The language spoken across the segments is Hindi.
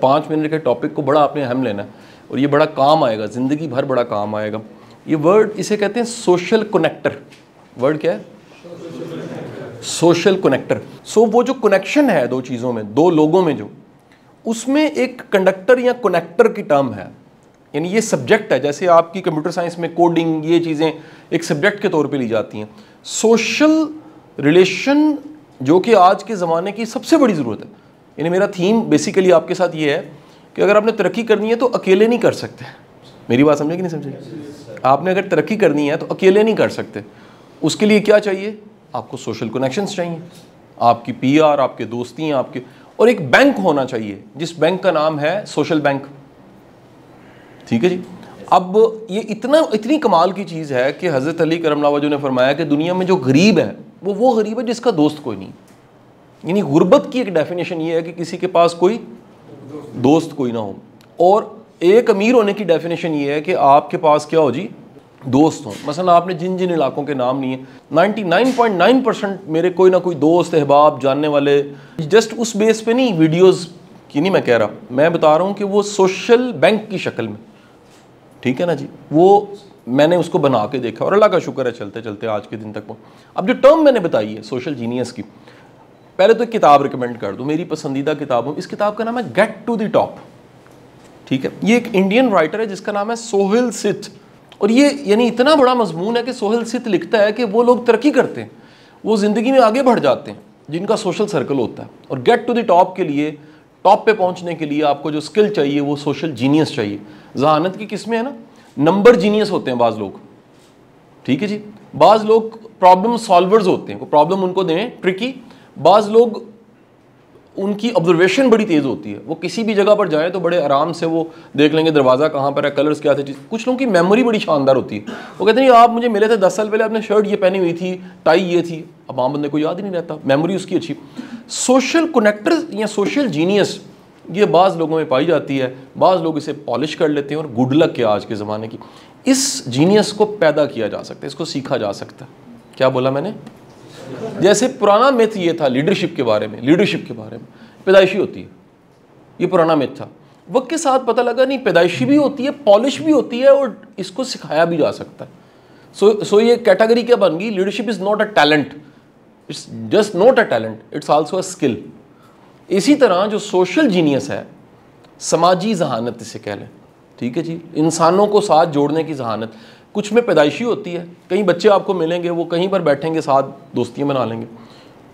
5 मिनट के टॉपिक को बड़ा आपने अहम लेना है और ये बड़ा काम आएगा, ज़िंदगी भर बड़ा काम आएगा। ये वर्ड, इसे कहते हैं सोशल कनेक्टर। वर्ड क्या है? Social connector. सो वो जो कनेक्शन है दो चीज़ों में, दो लोगों में, जो उसमें एक कंडक्टर या कनेक्टर की टर्म है, यानी ये सब्जेक्ट है। जैसे आपकी कंप्यूटर साइंस में कोडिंग, ये चीज़ें एक सब्जेक्ट के तौर पे ली जाती हैं। सोशल रिलेशन जो कि आज के ज़माने की सबसे बड़ी ज़रूरत है। यानी मेरा थीम बेसिकली आपके साथ ये है कि अगर आपने तरक्की करनी है तो अकेले नहीं कर सकते। मेरी बात समझे कि नहीं समझे? आपने अगर तरक्की करनी है तो अकेले नहीं कर सकते। उसके लिए क्या चाहिए? आपको सोशल कनेक्शंस चाहिए, आपकी पीआर, आपके दोस्ती, आपके, और एक बैंक होना चाहिए जिस बैंक का नाम है सोशल बैंक। ठीक है जी। अब ये इतनी कमाल की चीज़ है कि हज़रत अली करम वजह ने फरमाया कि दुनिया में जो गरीब है वो गरीब है जिसका दोस्त कोई नहीं। यानी गुर्बत की एक डेफिनेशन ये है कि किसी के पास कोई दोस्त कोई ना हो। और एक अमीर होने की डेफिनेशन ये है कि आपके पास क्या हो जी? दोस्त हों। मसलन आपने जिन जिन इलाकों के नाम लिए, 99.9% मेरे कोई ना कोई दोस्त, अहबाब, जानने वाले, जस्ट उस बेस पे नहीं, वीडियोस की नहीं मैं कह रहा, मैं बता रहा हूँ कि वो सोशल बैंक की शक्ल में, ठीक है ना जी, वो मैंने उसको बना के देखा और अल्लाह का शुक्र है चलते चलते आज के दिन तक वो। अब जो टर्म मैंने बताई है सोशल जीनियस की, पहले तो एक किताब रिकमेंड कर दूँ, मेरी पसंदीदा किताब हो। इस किताब का नाम है गेट टू द टॉप। ठीक है, ये एक इंडियन राइटर है जिसका नाम है सोहेल सिथ। और ये यानी इतना बड़ा मजमून है कि सोहेल सिथ लिखता है कि वो लोग तरक्की करते हैं, वो ज़िंदगी में आगे बढ़ जाते हैं जिनका सोशल सर्कल होता है। और गेट टू द टॉप के लिए, टॉप पे पहुंचने के लिए आपको जो स्किल चाहिए वो सोशल जीनियस चाहिए। जहानत की किस्में है ना, नंबर जीनियस होते हैं बाज़ लोग, ठीक है जी, बाज़ लोग प्रॉब्लम सॉल्वर्स होते हैं, प्रॉब्लम उनको दें ट्रिकी, बाज़ लोग उनकी ऑब्जर्वेशन बड़ी तेज़ होती है, वो किसी भी जगह पर जाएं तो बड़े आराम से वो देख लेंगे दरवाज़ा कहाँ पर है, कलर्स क्या थे। कुछ लोगों की मेमोरी बड़ी शानदार होती है, वो कहते हैं आप मुझे मिले थे 10 साल पहले, आपने शर्ट ये पहनी हुई थी, टाई ये थी। अब आम बंदे को याद ही नहीं रहता, मेमोरी उसकी अच्छी। सोशल कनेक्टर या सोशल जीनियस ये बाज़ लोगों में पाई जाती है, बाज़ लोग इसे पॉलिश कर लेते हैं। और गुड लक है आज के ज़माने की, इस जीनियस को पैदा किया जा सकता है, इसको सीखा जा सकता है। क्या बोला मैंने? जैसे पुराना मिथ ये था लीडरशिप के बारे में, पैदाइशी होती है, ये पुराना मिथ था। वक्त के साथ पता लगा नहीं, पैदाइशी भी होती है, पॉलिश भी होती है, और इसको सिखाया भी जा सकता है। सो ये कैटेगरी क्या बन गई? Leadership is not a talent, it's just not a talent, it's also a skill. इसी तरह जो सोशल जीनियस है, समाजी जहानत इसे कह लें, ठीक है जी, इंसानों को साथ जोड़ने की जहानत, कुछ में पैदाइशी होती है। कई बच्चे आपको मिलेंगे, वो कहीं पर बैठेंगे, साथ दोस्तियाँ बना लेंगे।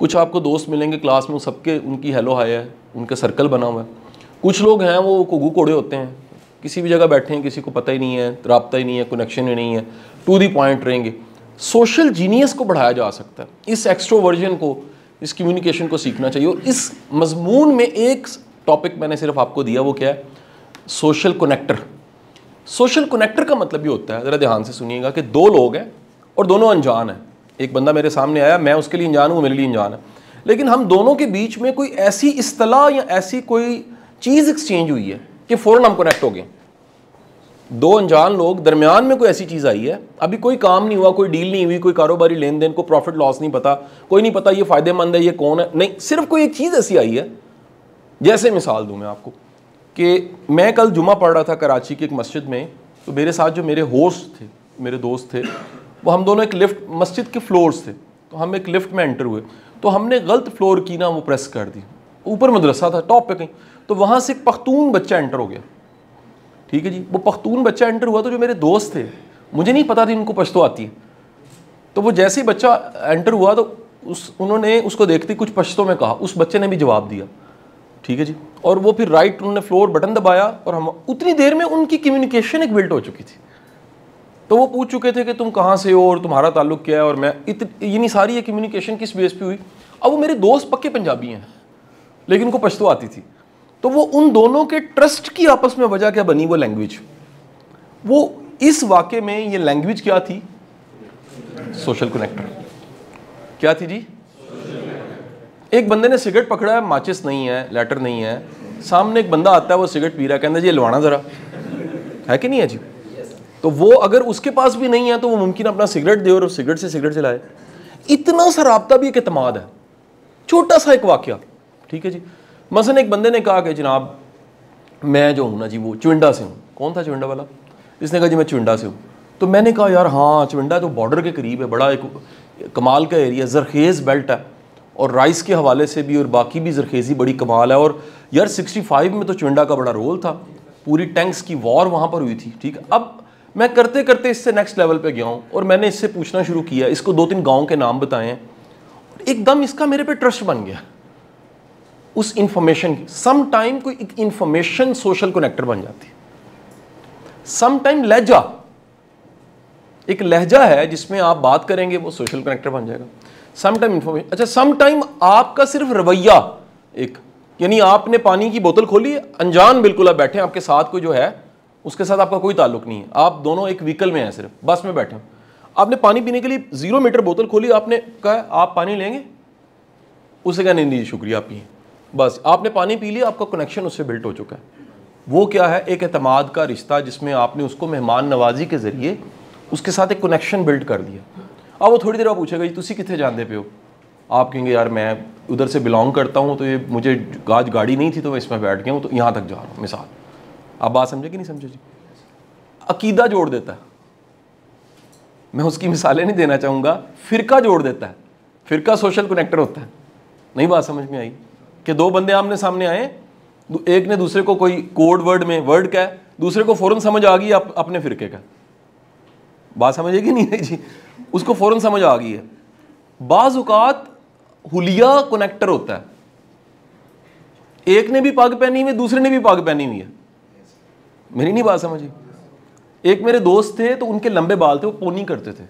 कुछ आपको दोस्त मिलेंगे क्लास में, सबके उनकी हेलो हाय है, उनका सर्कल बना हुआ है। कुछ लोग हैं वो कोगू कोड़े होते हैं, किसी भी जगह बैठे हैं, किसी को पता ही नहीं है, राब्ता ही नहीं है, कनेक्शन ही नहीं है, टू दी पॉइंट रहेंगे। सोशल जीनियस को बढ़ाया जा सकता है, इस एक्सट्रोवर्जन को, इस कम्युनिकेशन को सीखना चाहिए। और इस मजमून में एक टॉपिक मैंने सिर्फ आपको दिया, वो क्या है? Social connector. सोशल कनेक्टर का मतलब ये होता है, ज़रा ध्यान से सुनिएगा, कि दो लोग हैं और दोनों अनजान हैं। एक बंदा मेरे सामने आया, मैं उसके लिए अनजान हूँ, मेरे लिए अनजान है, लेकिन हम दोनों के बीच में कोई ऐसी इस्तिलाह या ऐसी कोई चीज़ एक्सचेंज हुई है कि फ़ौरन हम कनेक्ट हो गए। दो अनजान लोग, दरमियान में कोई ऐसी चीज़ आई है, अभी कोई काम नहीं हुआ, कोई डील नहीं हुई, कोई कारोबारी लेन देन, को प्रॉफिट लॉस नहीं पता, कोई नहीं पता ये फ़ायदेमंद है, ये कौन है, नहीं, सिर्फ कोई एक चीज़ ऐसी आई है। जैसे मिसाल दूँ मैं आपको कि मैं कल जुमा पढ़ रहा था कराची की एक मस्जिद में, तो मेरे साथ जो मेरे होस्ट थे, मेरे दोस्त थे, वो हम दोनों एक लिफ्ट, मस्जिद के फ्लोर्स थे, तो हम एक लिफ्ट में एंटर हुए, तो हमने गलत फ्लोर की ना वो प्रेस कर दी, ऊपर मदरसा था टॉप पे कहीं, तो वहाँ से एक पख्तून बच्चा एंटर हो गया, ठीक है जी। वो पख्तून बच्चा एंटर हुआ, तो जो मेरे दोस्त थे, मुझे नहीं पता थी उनको पश्तो आती है, तो वो जैसे ही बच्चा एंटर हुआ तो उन्होंने उसको देखते कुछ पश्तो में कहा, उस बच्चे ने भी जवाब दिया, ठीक है जी। और वो फिर राइट उन्होंने फ्लोर बटन दबाया, और हम उतनी देर में उनकी कम्युनिकेशन एक बिल्ट हो चुकी थी। तो वो पूछ चुके थे कि तुम कहाँ से हो और तुम्हारा ताल्लुक क्या है, और मैं ये सारी ये कम्युनिकेशन किस बेस पे हुई। अब वो मेरे दोस्त पक्के पंजाबी हैं, लेकिन उनको पश्तो आती थी, तो वो उन दोनों के ट्रस्ट की आपस में वजह क्या बनी? वो लैंग्वेज। वो इस वाक़े में ये लैंग्वेज क्या थी? Social connector. क्या थी जी? एक बंदे ने सिगरेट पकड़ा है, माचिस नहीं है, लेटर नहीं है, सामने एक बंदा आता है, वो सिगरेट पी रहा है, कहता जी लवाना ज़रा, है कि नहीं है जी? तो वो अगर उसके पास भी नहीं है तो वो मुमकिन अपना सिगरेट दे और सिगरेट से सिगरेट चलाए। इतना सा राब्ता भी एक एतमाद है, छोटा सा एक वाक़या, ठीक है जी। मसलन एक बंदे ने कहा कि जनाब मैं जो हूँ ना जी वो चुंडा से हूँ। कौन था चुंडा वाला? इसने कहा जी मैं चुंडा से हूँ। तो मैंने कहा यार हाँ चुंडा तो बॉर्डर के करीब है, बड़ा एक कमाल का एरिया, ज़रखेज़ बेल्ट है और राइस के हवाले से भी और बाकी भी ज़रखेज़ी बड़ी कमाल है। और यार 65 में तो चुंडा का बड़ा रोल था, पूरी टैंक्स की वॉर वहाँ पर हुई थी। ठीक है, अब मैं करते करते इससे नेक्स्ट लेवल पे गया हूँ और मैंने इससे पूछना शुरू किया, इसको 2-3 गाँव के नाम बताएं, एकदम इसका मेरे पे ट्रस्ट बन गया उस इंफॉर्मेशन की। सम टाइम कोई एक इंफॉर्मेशन सोशल कनेक्टर बन जाती है। सम टाइम लहजा, एक लहजा है जिसमें आप बात करेंगे वो सोशल कनेक्टर बन जाएगा। सम टाइम इंफॉर्मेशन, अच्छा सम टाइम आपका सिर्फ रवैया एक, यानी आपने पानी की बोतल खोली, अनजान बिल्कुल आप बैठे हैं, आपके साथ कोई जो है उसके साथ आपका कोई ताल्लुक नहीं है, आप दोनों एक व्हीकल में हैं, सिर्फ बस में बैठे हो, आपने पानी पीने के लिए 0 मीटर बोतल खोली, आपने कहा आप पानी लेंगे, उसे कहा नहीं शुक्रिया आप पिए, बस आपने पानी पी लिया, आपका कनेक्शन उससे बिल्ट हो चुका है। वो क्या है? एक एतमाद का रिश्ता जिसमें आपने उसको मेहमान नवाजी के ज़रिए उसके साथ एक कनेक्शन बिल्ड कर दिया। अब वो थोड़ी देर बाद पूछेगा जी तुसी कितने जानते पे हो, आप कहेंगे यार मैं उधर से बिलोंग करता हूँ, तो ये मुझे आज गाड़ी नहीं थी तो मैं इसमें बैठ गया हूँ, तो यहाँ तक जा रहा हूँ, मिसाल। आप बात समझे कि नहीं समझे जी? अकीदा जोड़ देता है, मैं उसकी मिसालें नहीं देना चाहूँगा, फ़िरका जोड़ देता है, फ़िरका सोशल कनेक्टर होता है। नहीं बात समझ में आई कि 2 बंदे आमने सामने आए, एक ने दूसरे को कोई कोड वर्ड में वर्ड क्या है, दूसरे को फ़ौरन समझ आ गई अपने फ़िरके का। बात समझेगी नहीं है जी, उसको फ़ौरन समझ आ गई है। बाज़ औक़ात हुलिया कनेक्टर होता है, एक ने भी पग पहनी हुई, दूसरे ने भी पग पहनी हुई है। मेरी नहीं बात समझी? एक मेरे दोस्त थे तो उनके लंबे बाल थे, वो पोनी करते थे।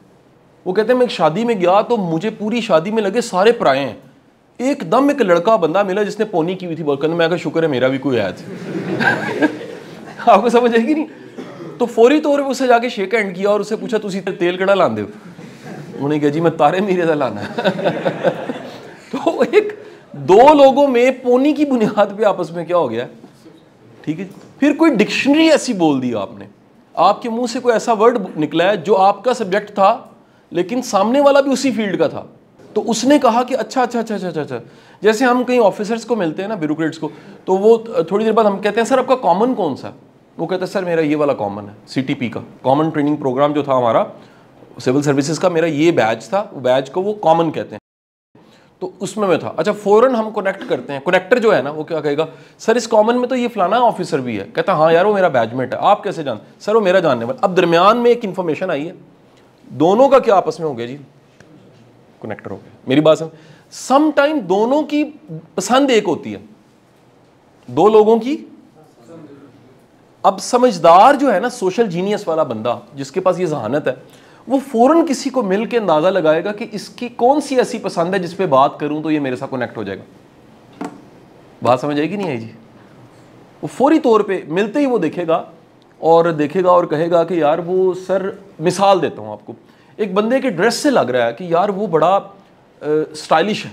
वो कहते हैं मैं एक शादी में गया तो मुझे पूरी शादी में लगे सारे पराए हैं, एकदम एक लड़का बंदा मिला जिसने पोनी की हुई थी, बोलकर मैं कहा शुक्र है मेरा भी कोई आया था। आपको समझ आएगी नहीं? तो फौरी तौर पे उससे जाके शेक हैंड किया और उससे पूछा तुसी तेल कड़ा लांदे हो? उन्होंने कहा जी मैं तारे मीरे दा लाना। तो एक 2 लोगों में पोनी की बुनियाद पे आपस में क्या हो गया? ठीक है, फिर कोई डिक्शनरी ऐसी बोल दी आपने, आपके मुंह से कोई ऐसा वर्ड निकला है जो आपका सब्जेक्ट था लेकिन सामने वाला भी उसी फील्ड का था, तो उसने कहा कि अच्छा अच्छा अच्छा अच्छा अच्छा। जैसे हम कहीं ऑफिसर्स को मिलते हैं ना, ब्यूरोक्रेट्स को, तो वो थोड़ी देर बाद हम कहते हैं सर आपका कॉमन कौन सा? वो कहता है सर मेरा ये वाला कॉमन है, CTP का कॉमन ट्रेनिंग प्रोग्राम जो था हमारा सिविल सर्विसेज का, मेरा ये बैच था, वो बैच को वो कॉमन कहते हैं, तो उसमें मैं था। अच्छा फ़ौरन हम कनेक्ट करते हैं, कनेक्टर जो है ना वो क्या कहेगा, सर इस कॉमन में तो ये फलाना ऑफिसर भी है। कहता हाँ यार वो मेरा बैचमेट है। आप कैसे जान? सर वो मेरा जानने वाला। अब दरमियान में एक इन्फॉर्मेशन आई है, दोनों का क्या आपस में हो गया जी? कनेक्टर हो गया। मेरी बात समझ? सम टाइम दोनों की पसंद एक होती है, 2 लोगों की। अब समझदार जो है ना, सोशल जीनियस वाला बंदा जिसके पास ये जहानत है, वो फौरन किसी को मिल के अंदाजा लगाएगा कि इसकी कौन सी ऐसी पसंद है जिस पे बात करूं तो ये मेरे साथ कनेक्ट हो जाएगा। बात समझ आएगी नहीं आई जी? वो फौरी तौर पे मिलते ही वो देखेगा और कहेगा कि यार वो सर, मिसाल देता हूं आपको, एक बंदे के ड्रेस से लग रहा है कि यार वो बड़ा स्टाइलिश है,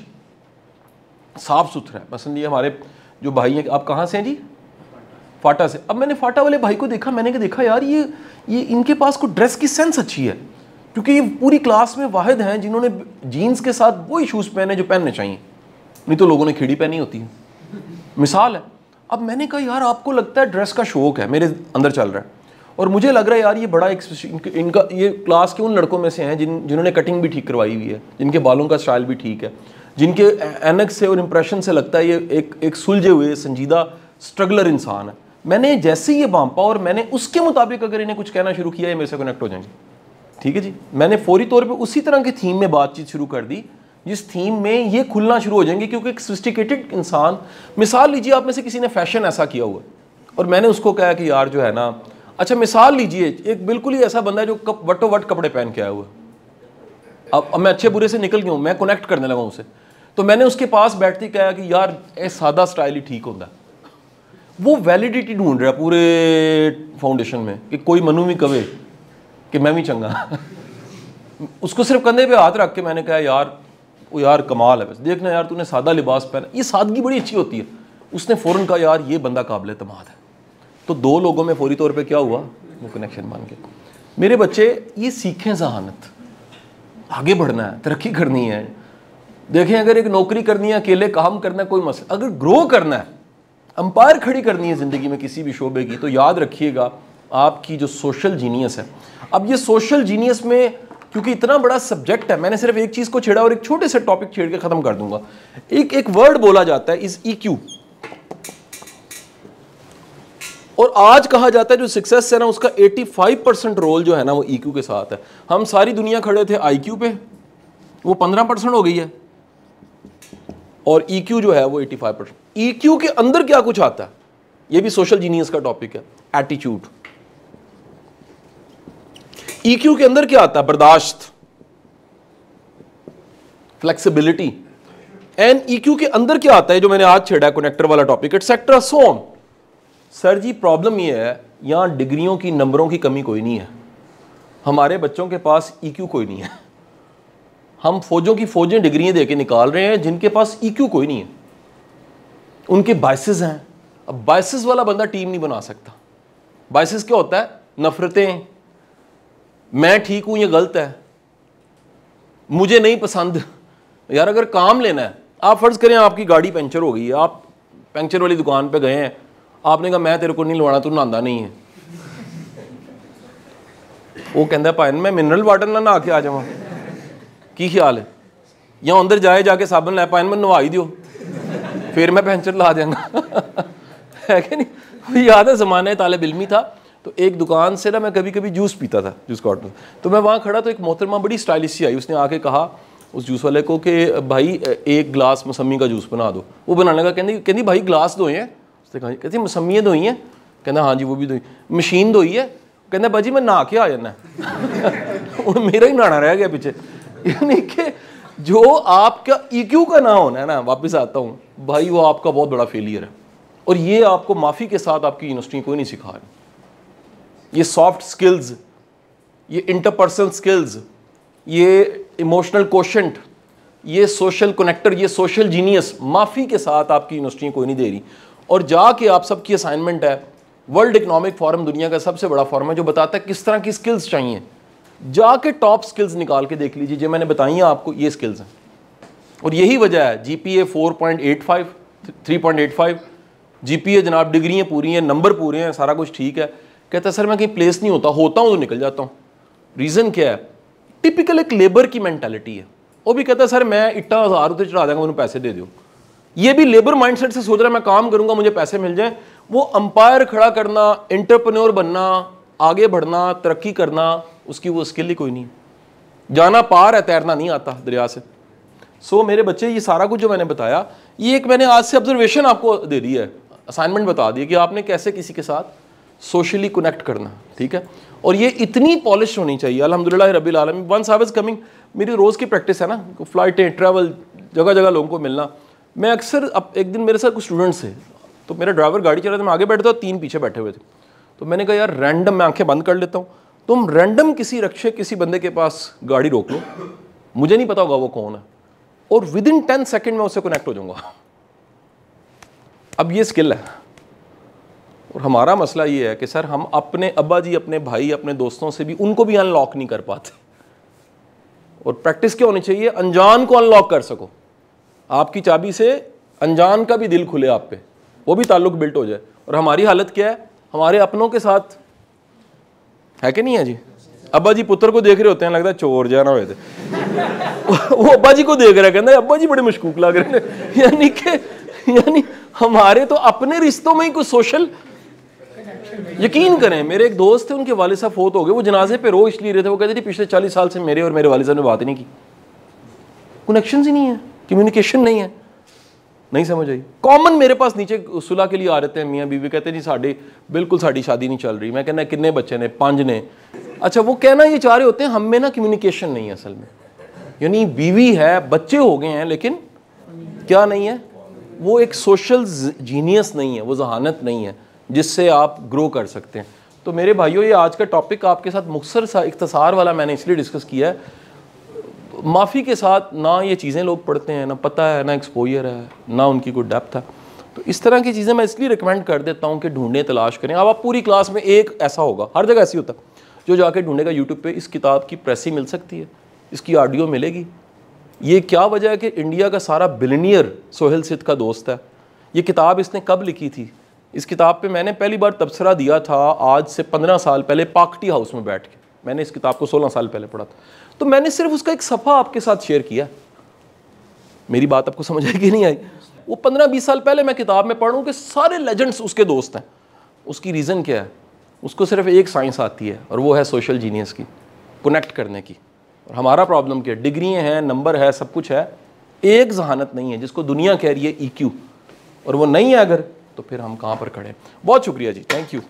साफ सुथरा है। मसलन ये हमारे जो भाई हैं, आप कहाँ से हैं जी? फाटा से। अब मैंने फाटा वाले भाई को देखा, मैंने देखा यार ये इनके पास को ड्रेस की सेंस अच्छी है, क्योंकि ये पूरी क्लास में वाहिद हैं जिन्होंने जीन्स के साथ वही शूज़ पहने जो पहनने चाहिए, नहीं तो लोगों ने खिड़ी पहनी होती है। मिसाल है। अब मैंने कहा यार आपको लगता है ड्रेस का शौक है, मेरे अंदर चल रहा है, और मुझे लग रहा है यार ये बड़ा इनका ये क्लास के उन लड़कों में से हैं जिन्होंने कटिंग भी ठीक करवाई हुई है, जिनके बालों का स्टाइल भी ठीक है, जिनके एनक से और इंप्रेशन से लगता है ये एक सुलझे हुए संजीदा स्ट्रगलर इंसान है। मैंने जैसे ही ये बांपा और मैंने उसके मुताबिक अगर इन्हें कुछ कहना शुरू किया, ये मेरे से कनेक्ट हो जाएंगे। ठीक है जी? मैंने फौरी तौर पे उसी तरह की थीम में बातचीत शुरू कर दी जिस थीम में ये खुलना शुरू हो जाएंगे, क्योंकि एक सोफिस्टिकेटेड इंसान, मिसाल लीजिए आप में से किसी ने फैशन ऐसा किया हुआ और मैंने उसको कहा कि यार जो है ना, अच्छा मिसाल लीजिए एक बिल्कुल ही ऐसा बंदा है जो वटो वट कपड़े पहन के आया हुआ, अब मैं अच्छे बुरे से निकल गया हूँ, मैं कनेक्ट करने लगा उसे, तो मैंने उसके पास बैठते कहा कि यार ए सादा स्टाइल ही ठीक होता। वो वैलिडिटी ढूंढ रहा पूरे फाउंडेशन में कि कोई मनु भी कहे कि मैं भी चंगा। उसको सिर्फ कंधे पे हाथ रख के मैंने कहा यार वो यार कमाल है, बस देखना यार तूने सादा लिबास पहना, ये सादगी बड़ी अच्छी होती है। उसने फ़ौरन कहा यार ये बंदा काबिल एतमाद है। तो 2 लोगों में फौरी तौर पे क्या हुआ, वो कनेक्शन बन गया। मेरे बच्चे ये सीखें जहानत, आगे बढ़ना है, तरक्की करनी है। देखें अगर एक नौकरी करनी है, अकेले काम करना है, कोई मसला, अगर ग्रो करना है, अंपायर खड़ी करनी है ज़िंदगी में किसी भी शोबे की, तो याद रखिएगा आपकी जो सोशल जीनियस है। अब ये सोशल जीनियस में क्योंकि इतना बड़ा सब्जेक्ट है, मैंने सिर्फ एक चीज़ को छेड़ा और एक छोटे से टॉपिक छेड़ के ख़त्म कर दूंगा। एक वर्ड बोला जाता है इज EQ, और आज कहा जाता है जो सक्सेस है ना उसका 85% रोल जो है ना वो EQ के साथ है। हम सारी दुनिया खड़े थे IQ पे, वो 15% हो गई है, और EQ जो है वो 85%। EQ के अंदर क्या कुछ आता है, ये भी सोशल जीनियस का टॉपिक है। एटीट्यूड। EQ के अंदर क्या आता है, बर्दाश्त, फ्लेक्सिबिलिटी। एंड EQ के अंदर क्या आता है जो मैंने आज छेड़ा, कनेक्टर वाला topic, etcetera so on. Sir ji problem ये है यहां डिग्रियों की, नंबरों की कमी कोई नहीं है, हमारे बच्चों के पास EQ कोई नहीं है। हम फौजों की फौजें डिग्रियां देके निकाल रहे हैं जिनके पास EQ कोई नहीं है, उनके बायसेस हैं। अब बायसेस वाला बंदा टीम नहीं बना सकता। बायसेस क्या होता है, नफरतें, मैं ठीक हूं ये गलत है, मुझे नहीं पसंद। यार अगर काम लेना है, आप फर्ज करें आपकी गाड़ी पंचर हो गई है, आप पंचर वाली दुकान पे गए हैं, आपने कहा मैं तेरे को नहीं लवाना, तू नहांदा नहीं है। वो कहता भाई मैं मिनरल वाटर ना नहा के आ जावा, की ख्याल है, या अंदर जाए जाके साबन लै पाए मैं नवा ही दियो, फिर मैं पंचर ला देंगा। है कि नहीं? याद है ज़माने तालिब इल्मी था, तो एक दुकान से ना मैं कभी कभी जूस पीता था, जूस कॉर्नर, तो मैं वहाँ खड़ा तो एक मोहतरमा बड़ी स्टाइलिश सी आई, उसने आके कहा उस जूस वाले को कि भाई एक गिलास मौसमी का जूस बना दो। वो बनाने का कहती भाई गिलास धोए हैं, उसने कहा कहती मौसमियाँ धोई हैं, कहना हाँ जी वो भी धोई, मशीन धोई है, कहना भाजी मैं नहा के आ जाना। मेरा ही नहाना रह गया पीछे। यानी कि जो आपका EQ का ना होना है ना, वापस आता हूँ भाई, वो आपका बहुत बड़ा फेलियर है। और ये आपको माफ़ी के साथ आपकी यूनिवर्सिटी कोई नहीं सिखा रही। ये सॉफ्ट स्किल्स, ये इंटरपर्सनल स्किल्स, ये इमोशनल कोशेंट, ये सोशल कनेक्टर, ये सोशल जीनियस माफ़ी के साथ आपकी यूनिवर्सिटी कोई नहीं दे रही। और जाके आप सबकी असाइनमेंट है, वर्ल्ड इकोनॉमिक फोरम दुनिया का सबसे बड़ा फोरम है जो बताता है किस तरह की स्किल्स चाहिए, जाके टॉप स्किल्स निकाल के देख लीजिए, जो मैंने बताई हैं आपको, ये स्किल्स हैं। और यही वजह है GPA 4.85, 3.85, GPA जनाब, डिग्रियाँ पूरी हैं, नंबर पूरे हैं, सारा कुछ ठीक है। कहता है सर मैं कहीं प्लेस नहीं होता, होता हूँ तो निकल जाता हूँ। रीज़न क्या है, टिपिकल एक लेबर की मेंटालिटी है। वो भी कहता है सर मैं इट्टा 1000 रुपये चढ़ा देंगे, उन्हें पैसे दे दो। ये भी लेबर माइंडसेट से सोच रहा है मैं काम करूंगा मुझे पैसे मिल जाए। वो अंपायर खड़ा करना, एंटरप्रेन्योर बनना, आगे बढ़ना, तरक्की करना, उसकी वो स्किल ही कोई नहीं। जाना पार है, तैरना नहीं आता दरिया से। सो मेरे बच्चे, ये सारा कुछ जो मैंने बताया, ये एक मैंने आज से ऑब्जर्वेशन आपको दे दी है, असाइनमेंट बता दी कि आपने कैसे किसी के साथ सोशली कनेक्ट करना, ठीक है। और ये इतनी पॉलिश होनी चाहिए। अल्हम्दुलिल्लाह रब्बिल आलमीन, वंस आई वाज कमिंग, मेरी रोज़ की प्रैक्टिस है ना, फ्लाइटें, ट्रैवल, जगह जगह लोगों को मिलना। मैं अक्सर, अब एक दिन मेरे साथ कुछ स्टूडेंट्स थे, तो मेरा ड्राइवर गाड़ी चला था, मैं आगे बैठा था, 3 पीछे बैठे हुए थे। तो मैंने कहा यार रैंडम, मैं आंखें बंद कर लेता हूँ, तुम रैंडम किसी रक्षे किसी बंदे के पास गाड़ी रोक लो, मुझे नहीं पता होगा वो कौन है, और विद इन 10 सेकेंड में उससे कनेक्ट हो जाऊंगा। अब ये स्किल है। और हमारा मसला ये है कि सर हम अपने अब्बा जी, अपने भाई, अपने दोस्तों से भी, उनको भी अनलॉक नहीं कर पाते। और प्रैक्टिस क्या होनी चाहिए, अनजान को अनलॉक कर सको। आपकी चाबी से अनजान का भी दिल खुले आप पे, वो भी ताल्लुक बिल्ट हो जाए। और हमारी हालत क्या है, हमारे अपनों के साथ है कि नहीं है जी। अब्बा जी पुत्र को देख रहे होते हैं, लगता है चोर जाना हुए थे। वो अब्बा जी को देख रहा है, कहते हैं अब्बा जी बड़े मशकूक लग रहे हैं। यानी हमारे तो अपने रिश्तों में ही कुछ सोशल, यकीन करें, मेरे एक दोस्त थे, उनके वालिद साहब फोत हो गए, वो जनाजे पे रो इसलिए रहे थे, वो कहते थे पिछले 40 साल से मेरे और मेरे वालिद साहब ने बात ही नहीं की। कनेक्शन ही नहीं है, कम्युनिकेशन नहीं है, नहीं समझ आई। कॉमन मेरे पास नीचे सुलह के लिए आ रहे थे मियाँ बीवी, कहते जी साड़ी बिल्कुल साड़ी शादी नहीं चल रही। मैं कहना कितने बच्चे ने, 5 ने। अच्छा, वो कहना ये चाह रहे होते हैं हम में ना कम्युनिकेशन नहीं है असल में, यानी बीवी है, बच्चे हो गए हैं, लेकिन क्या नहीं है, वो एक सोशल जीनियस नहीं है, वो जहानत नहीं है जिससे आप ग्रो कर सकते हैं। तो मेरे भाइयों, ये आज का टॉपिक आपके साथ मुख्तसर सा इख्तिसार वाला मैंने इसलिए डिस्कस किया है। माफ़ी के साथ ना ये चीज़ें लोग पढ़ते हैं, ना पता है, ना एक्सपोजर है, ना उनकी कोई डेप्थ है। तो इस तरह की चीज़ें मैं इसलिए रिकमेंड कर देता हूँ कि ढूंढें, तलाश करें। अब आप पूरी क्लास में एक ऐसा होगा, हर जगह ऐसी होता है, जो जाके ढूंढेगा यूट्यूब पे, इस किताब की प्रेस ही मिल सकती है, इसकी ऑडियो मिलेगी। ये क्या वजह है कि इंडिया का सारा बिलियनियर सोहेल सिद्ध का दोस्त है, ये किताब इसने कब लिखी थी? इस किताब पे मैंने पहली बार तबसरा दिया था आज से 15 साल पहले पाकटी हाउस में बैठ के। मैंने इस किताब को 16 साल पहले पढ़ा था, तो मैंने सिर्फ उसका एक सफ़ा आपके साथ शेयर किया। मेरी बात आपको समझ आई कि नहीं आई? वो 15-20 साल पहले मैं किताब में पढ़ूँ कि सारे लेजेंड्स उसके दोस्त हैं। उसकी रीज़न क्या है? उसको सिर्फ एक साइंस आती है और वो है सोशल जीनियस की, कनेक्ट करने की। और हमारा प्रॉब्लम क्या है? डिग्रियाँ हैं, नंबर है, सब कुछ है, एक जहानत नहीं है जिसको दुनिया कह रही है EQ, और वो नहीं है अगर, तो फिर हम कहाँ पर खड़े हैं। बहुत शुक्रिया जी, थैंक यू।